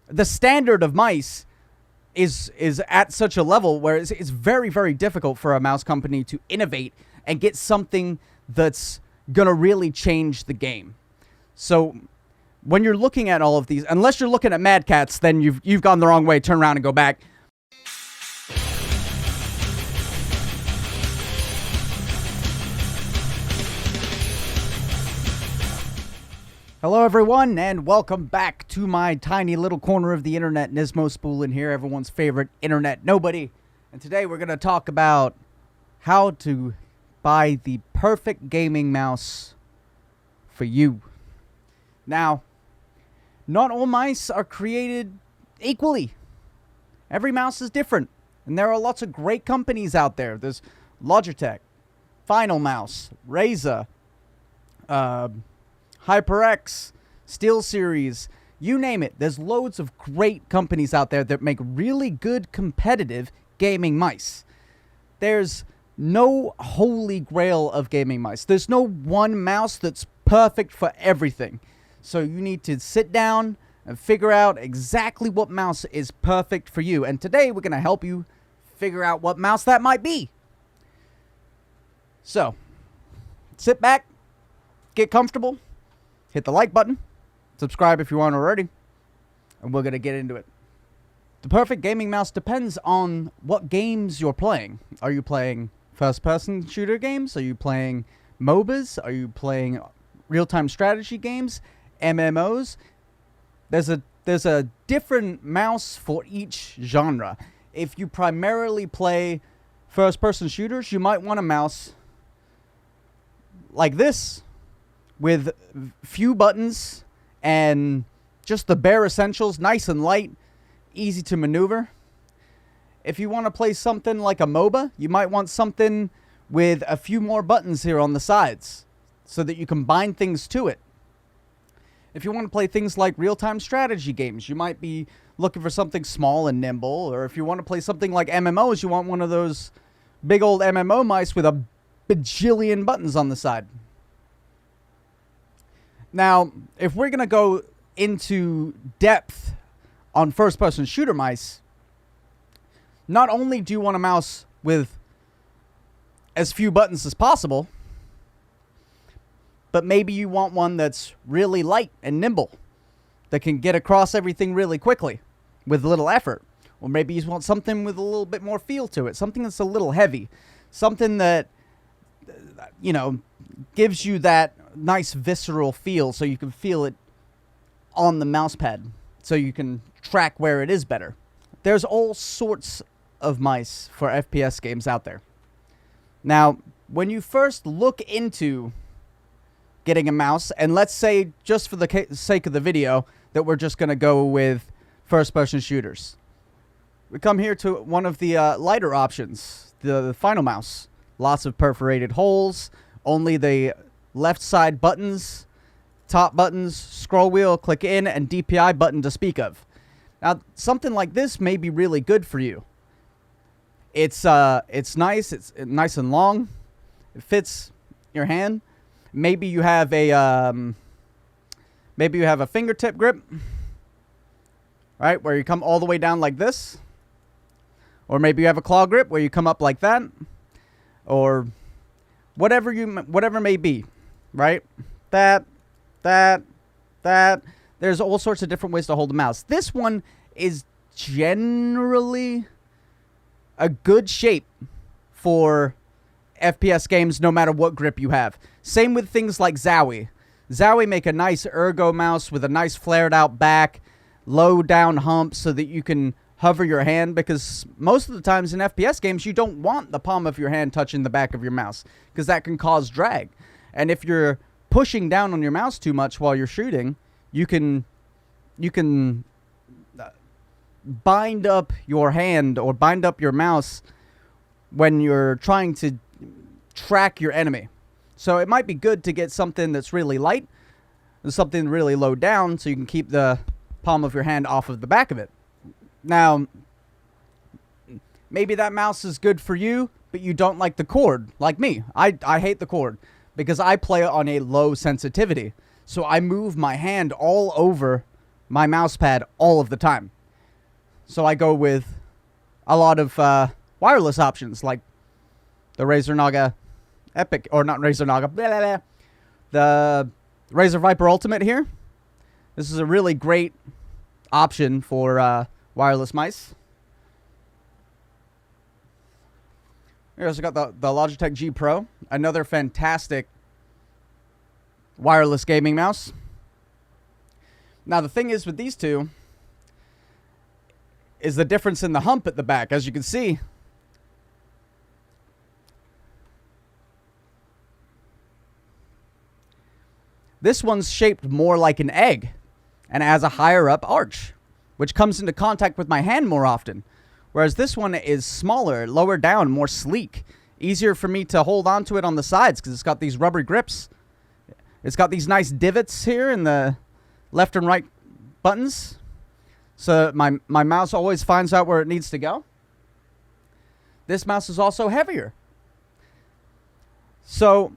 the standard of mice is at such a level where it's very, very difficult for a mouse company to innovate and get something that's gonna really change the game. So when you're looking at all of these, unless you're looking at Mad Cats, then you've gone the wrong way. Turn around and go back. Hello everyone, and welcome back to my tiny little corner of the internet. Nismospoolin here, everyone's favorite internet nobody. And today we're going to talk about how to buy the perfect gaming mouse for you. Now, not all mice are created equally. Every mouse is different, and there are lots of great companies out there. There's Logitech, Final Mouse, Razer, HyperX, SteelSeries, you name it. There's loads of great companies out there that make really good competitive gaming mice. There's no holy grail of gaming mice. There's no one mouse that's perfect for everything. So you need to sit down and figure out exactly what mouse is perfect for you. And today we're going to help you figure out what mouse that might be. So, sit back, get comfortable, hit the like button, subscribe if you aren't already, and we're going to get into it. The perfect gaming mouse depends on what games you're playing. Are you playing first-person shooter games? Are you playing MOBAs? Are you playing real-time strategy games? MMOs? There's a different mouse for each genre. If you primarily play first-person shooters, you might want a mouse like this, with few buttons and just the bare essentials, nice and light, easy to maneuver. If you want to play something like a MOBA, you might want something with a few more buttons here on the sides so that you can bind things to it. If you want to play things like real-time strategy games, you might be looking for something small and nimble. Or if you want to play something like MMOs, you want one of those big old MMO mice with a bajillion buttons on the side. Now, if we're going to go into depth on first-person shooter mice, not only do you want a mouse with as few buttons as possible, but maybe you want one that's really light and nimble, that can get across everything really quickly with little effort. Or maybe you want something with a little bit more feel to it, something that's a little heavy, something that, you know, gives you that nice visceral feel so you can feel it on the mouse pad, so you can track where it is better. There's all sorts of mice for FPS games out there. Now, when you first look into getting a mouse, and let's say, just for the sake of the video, that we're just going to go with first-person shooters. We come here to one of the lighter options, the Final Mouse. Lots of perforated holes, only the left side buttons, top buttons, scroll wheel, click in, and DPI button to speak of. Now, something like this may be really good for you. It's nice, it's nice and long, it fits your hand. Maybe you have a fingertip grip, right, where you come all the way down like this. Or maybe you have a claw grip where you come up like that. Or whatever may be, right? That. There's all sorts of different ways to hold a mouse. This one is generally a good shape for FPS games, no matter what grip you have. Same with things like Zowie. Zowie make a nice ergo mouse with a nice flared out back, low down hump so that you can hover your hand, because most of the times in FPS games you don't want the palm of your hand touching the back of your mouse, because that can cause drag. And if you're pushing down on your mouse too much while you're shooting, you can bind up your hand or bind up your mouse when you're trying to track your enemy. So it might be good to get something that's really light and something really low down so you can keep the palm of your hand off of the back of it. Now, maybe that mouse is good for you, but you don't like the cord, like me. I hate the cord because I play on a low sensitivity. So I move my hand all over my mouse pad all of the time. So I go with a lot of wireless options like the Razer Naga Epic, or not Razer Naga, blah, blah, blah. The Razer Viper Ultimate here. This is a really great option for wireless mice. We also got the Logitech G Pro, another fantastic wireless gaming mouse. Now the thing is with these two is the difference in the hump at the back. As you can see, this one's shaped more like an egg and has a higher up arch, which comes into contact with my hand more often. Whereas this one is smaller, lower down, more sleek. Easier for me to hold onto it on the sides because it's got these rubber grips. It's got these nice divots here in the left and right buttons. So my mouse always finds out where it needs to go. This mouse is also heavier. So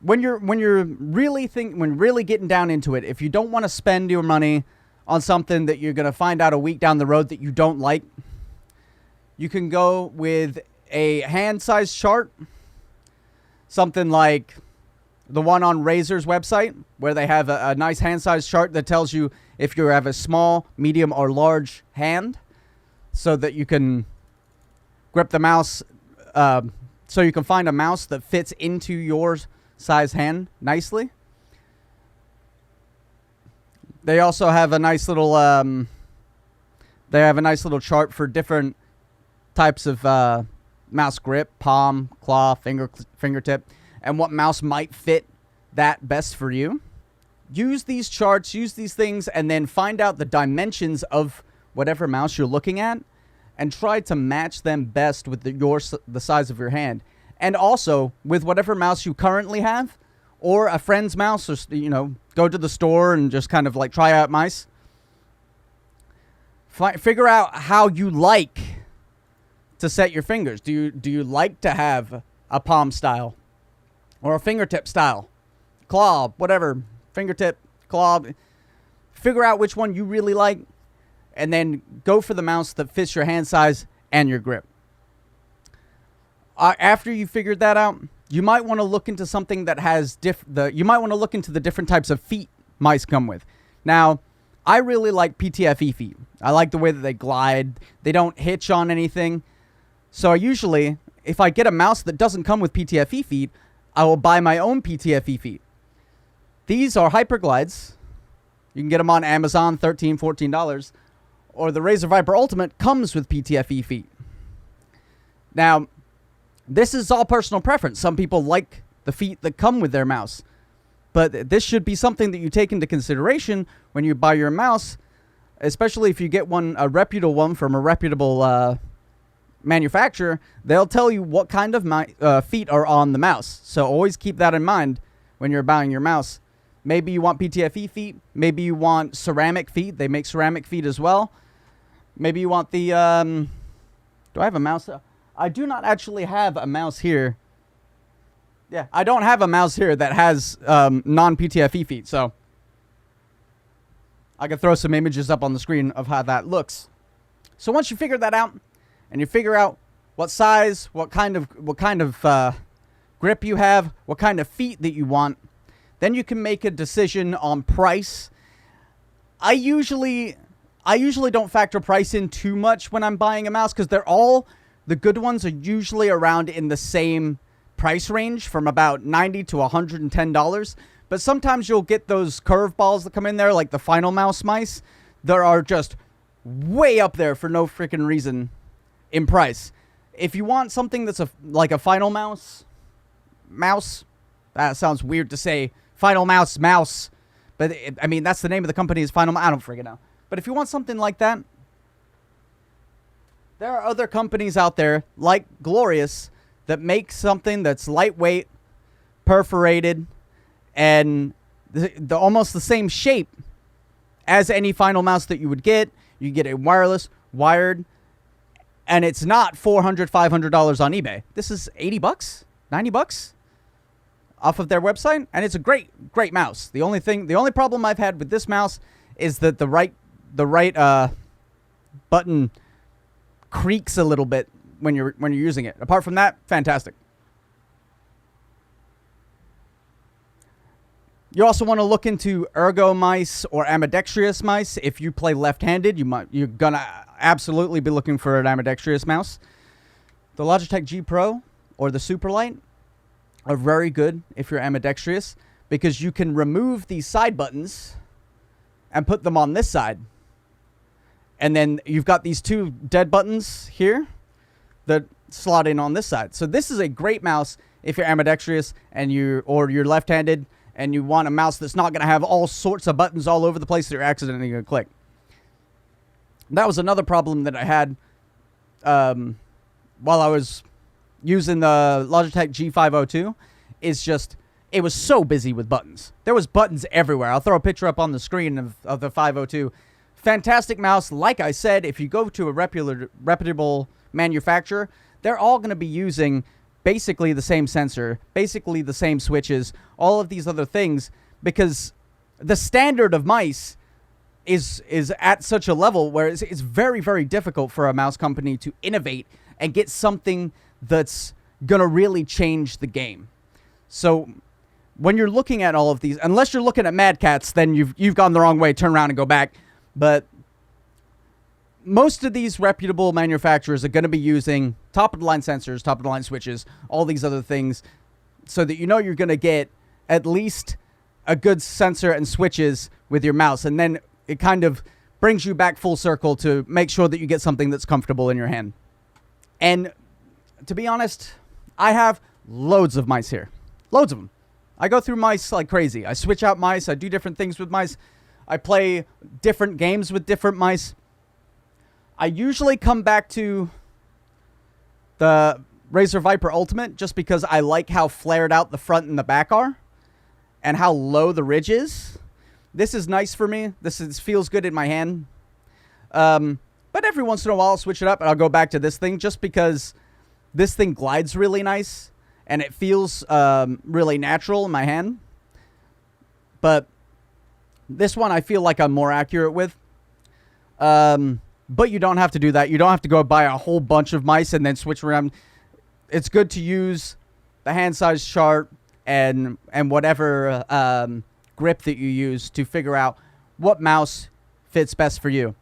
when you're really getting down into it, if you don't want to spend your money on something that you're going to find out a week down the road that you don't like, you can go with a hand size chart, something like the one on Razer's website, where they have a nice hand size chart that tells you if you have a small, medium, or large hand, so that you can grip the mouse, so you can find a mouse that fits into your size hand nicely. They also have a nice little chart for different types of mouse grip: palm, claw, fingertip, and what mouse might fit that best for you. Use these charts, use these things, and then find out the dimensions of whatever mouse you're looking at, and try to match them best with the size of your hand, and also with whatever mouse you currently have, or a friend's mouse, or go to the store and just kind of like try out mice. Figure out how you like to set your fingers. Do you like to have a palm style, or a fingertip style, claw, whatever, fingertip, claw? Figure out which one you really like, and then go for the mouse that fits your hand size and your grip. After you figured that out, you might want to look into something that has you might want to look into the different types of feet mice come with. Now, I really like PTFE feet. I like the way that they glide. They don't hitch on anything. So usually, if I get a mouse that doesn't come with PTFE feet, I will buy my own PTFE feet. These are Hyperglides. You can get them on Amazon, $13, $14. Or the Razer Viper Ultimate comes with PTFE feet. Now, this is all personal preference. Some people like the feet that come with their mouse. But this should be something that you take into consideration when you buy your mouse, especially if you get a reputable one from a reputable manufacturer. They'll tell you what kind of feet are on the mouse. So always keep that in mind when you're buying your mouse. Maybe you want PTFE feet. Maybe you want ceramic feet. They make ceramic feet as well. Maybe you want the... do I have a mouse? I do not actually have a mouse here. Yeah, I don't have a mouse here that has non-PTFE feet, so I can throw some images up on the screen of how that looks. So once you figure that out, and you figure out what size, what kind of grip you have, what kind of feet that you want, then you can make a decision on price. I usually don't factor price in too much when I'm buying a mouse, because the good ones are usually around in the same price range, from about $90 to $110. But sometimes you'll get those curveballs that come in there, like the Final Mouse mice, that are just way up there for no freaking reason in price. If you want something that's like a Final Mouse, that sounds weird to say, Final Mouse, but I mean, that's the name of the company, is Final Mouse. I don't freaking know. But if you want something like that, there are other companies out there, like Glorious, that make something that's lightweight, perforated, and almost the same shape as any Final Mouse that you would get. You get a wireless, wired, and it's not $400, $500 on eBay. This is $80, $90 off of their website, and it's a great mouse. The only problem I've had with this mouse is that the right button creaks a little bit when you're using it. Apart from that, fantastic. You also want to look into ergo mice or ambidextrous mice. If you play left-handed, you're gonna absolutely be looking for an ambidextrous mouse. The Logitech G Pro or the Superlight are very good if you're ambidextrous, because you can remove these side buttons and put them on this side. And then you've got these two dead buttons here that slot in on this side. So this is a great mouse if you're ambidextrous and you're left-handed and you want a mouse that's not going to have all sorts of buttons all over the place that you're accidentally going to click. That was another problem that I had while I was using the Logitech G502. Is just, it was so busy with buttons. There was buttons everywhere. I'll throw a picture up on the screen of the 502. Fantastic mouse. Like I said, if you go to a reputable manufacturer, they're all going to be using basically the same sensor, basically the same switches, all of these other things, because the standard of mice is at such a level where it's very, very difficult for a mouse company to innovate and get something that's going to really change the game. So when you're looking at all of these, unless you're looking at Mad Cats, then you've gone the wrong way, turn around and go back. But most of these reputable manufacturers are going to be using top-of-the-line sensors, top-of-the-line switches, all these other things, so that you know you're going to get at least a good sensor and switches with your mouse. And then it kind of brings you back full circle to make sure that you get something that's comfortable in your hand. And to be honest, I have loads of mice here. Loads of them. I go through mice like crazy. I switch out mice. I do different things with mice. I play different games with different mice. I usually come back to the Razer Viper Ultimate just because I like how flared out the front and the back are and how low the ridge is. This is nice for me. This feels good in my hand. But every once in a while I'll switch it up and I'll go back to this thing just because this thing glides really nice and it feels really natural in my hand. But this one I feel like I'm more accurate with. But you don't have to do that. You don't have to go buy a whole bunch of mice and then switch around. It's good to use the hand size chart and whatever grip that you use to figure out what mouse fits best for you.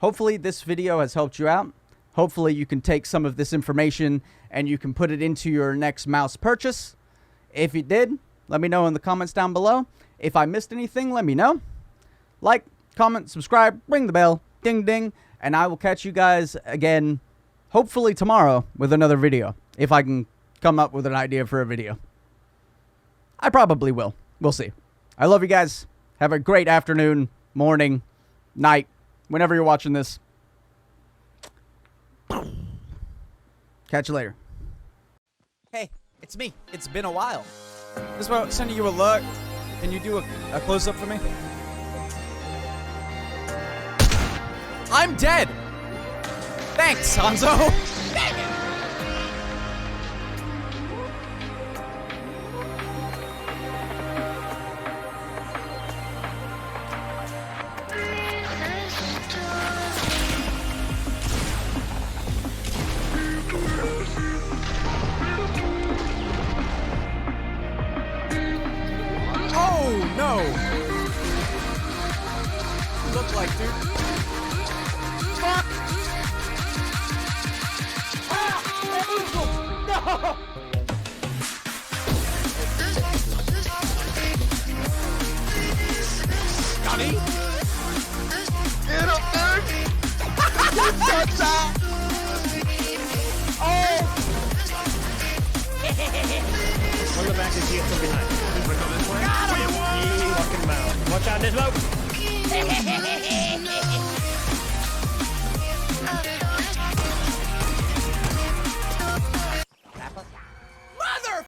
Hopefully this video has helped you out. Hopefully you can take some of this information and you can put it into your next mouse purchase. If you did, let me know in the comments down below. If I missed anything, let me know. Like, comment, subscribe, ring the bell, ding ding. And I will catch you guys again, hopefully tomorrow, with another video. If I can come up with an idea for a video. I probably will. We'll see. I love you guys. Have a great afternoon, morning, night, whenever you're watching this. Catch you later. Hey, it's me. It's been a while. This is about sending you a look. Can you do a close-up for me? I'm dead! Thanks, Hanzo! Dang it! Oh, no! Look like, dude. Fuck! Ah! No! Scotty? Get up there! Touch Oh! On the back and see it from behind. Got him! Fucking mouth. Watch out, Nismo!